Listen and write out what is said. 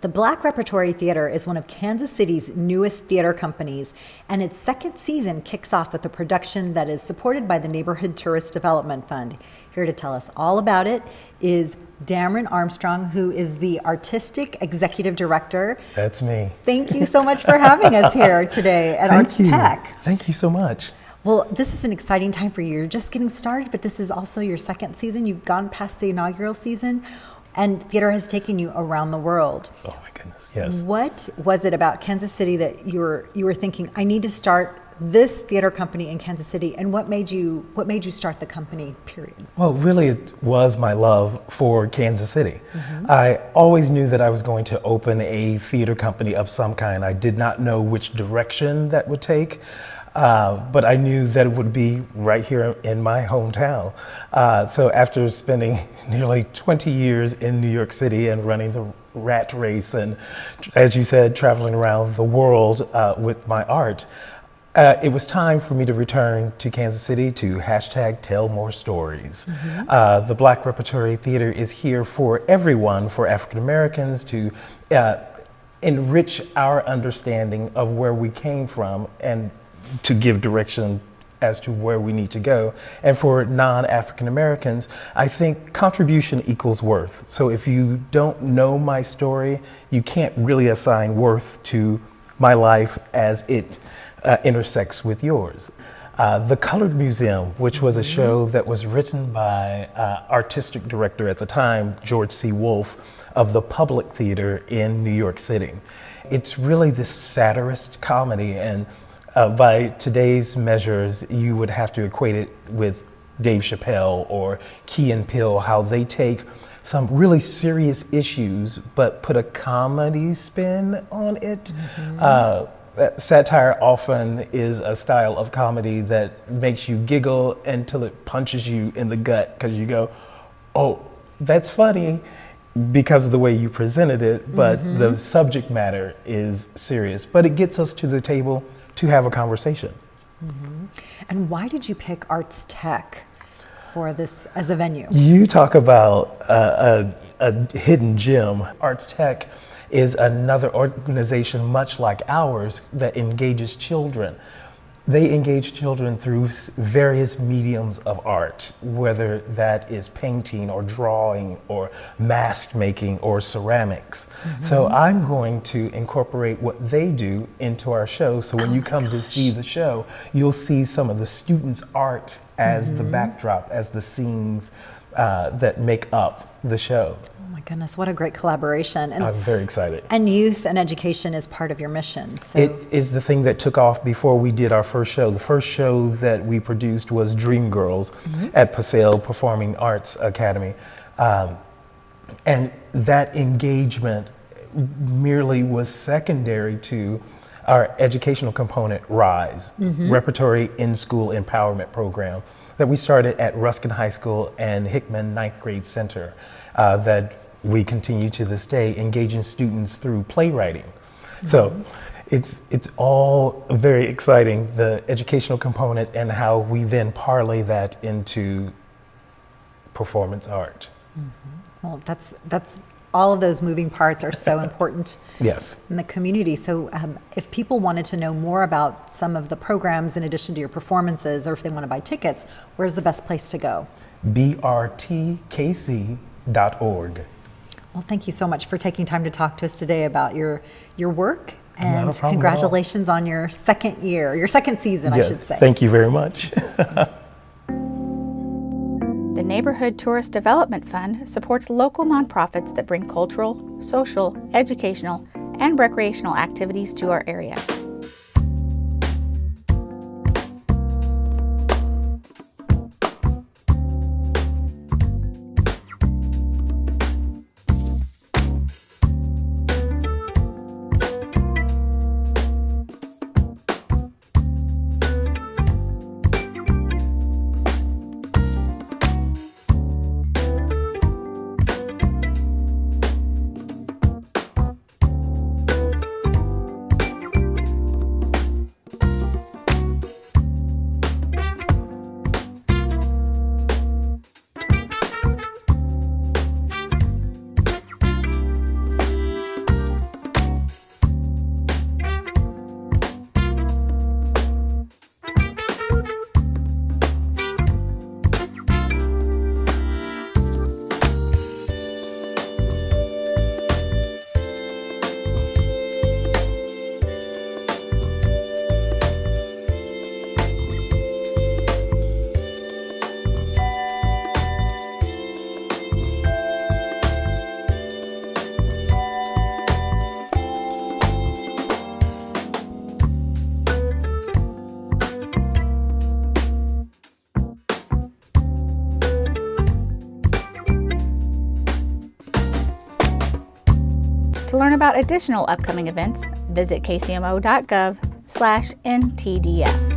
The Black Repertory Theatre is one of Kansas City's newest theater companies, and its second season kicks off with a production that is supported by the Neighborhood Tourist Development Fund. Here to tell us all about it is Dameron Armstrong, who is the Artistic Executive Director. That's me. Thank you so much for having us here today at Arts Tech. Thank you so much. Well, this is an exciting time for you. You're just getting started, but this is also your second season. You've gone past the inaugural season, and theater has taken you around the world. Oh my goodness, yes. What was it about Kansas City that you were thinking, I need to start this theater company in Kansas City, and what made you start the company, period? Well, really it was my love for Kansas City. I always knew that I was going to open a theater company of some kind. I did not know which direction that would take. But I knew that it would be right here in my hometown. So after spending nearly 20 years in New York City and running the rat race and, as you said, traveling around the world with my art, it was time for me to return to Kansas City to #tell more stories. The Black Repertory Theatre is here for everyone, for African Americans, to enrich our understanding of where we came from and to give direction as to where we need to go. And for non-African Americans, I think contribution equals worth. So if you don't know my story, you can't really assign worth to my life as it intersects with yours. The Colored Museum, which was a show that was written by artistic director at the time, George C. Wolfe, of the Public Theater in New York City. It's really this satirist comedy, and by today's measures, you would have to equate it with Dave Chappelle or Key and Peele, how they take some really serious issues but put a comedy spin on it. Satire often is a style of comedy that makes you giggle until it punches you in the gut, because you go, oh, that's funny because of the way you presented it, but the subject matter is serious. But it gets us to the table to have a conversation. And why did you pick Arts Tech for this as a venue? You talk about a hidden gem. Arts Tech is another organization much like ours that engages children. They engage children through various mediums of art, whether that is painting or drawing or mask making or ceramics. So I'm going to incorporate what they do into our show. So when you come to see the show, you'll see some of the students' art as the backdrop, as the scenes that make up the show. Oh my goodness, what a great collaboration. And I'm very excited. And youth and education is part of your mission. So. It is the thing that took off before we did our first show. The first show that we produced was Dream Girls at Paseo Performing Arts Academy. And that engagement merely was secondary to our educational component, RISE, Repertory In-School Empowerment Program, that we started at Ruskin High School and Hickman Ninth Grade Center, that we continue to this day, engaging students through playwriting. So it's all very exciting, the educational component and how we then parlay that into performance art. Well, that's all of those moving parts are so important in the community. So if people wanted to know more about some of the programs in addition to your performances, or if they want to buy tickets, where's the best place to go? brtkc.org. Well, thank you so much for taking time to talk to us today about your work, and congratulations on your second season, I should say. Thank you very much. The Neighborhood Tourist Development Fund supports local nonprofits that bring cultural, social, educational, and recreational activities to our area. To learn about additional upcoming events, visit kcmo.gov/NTDF.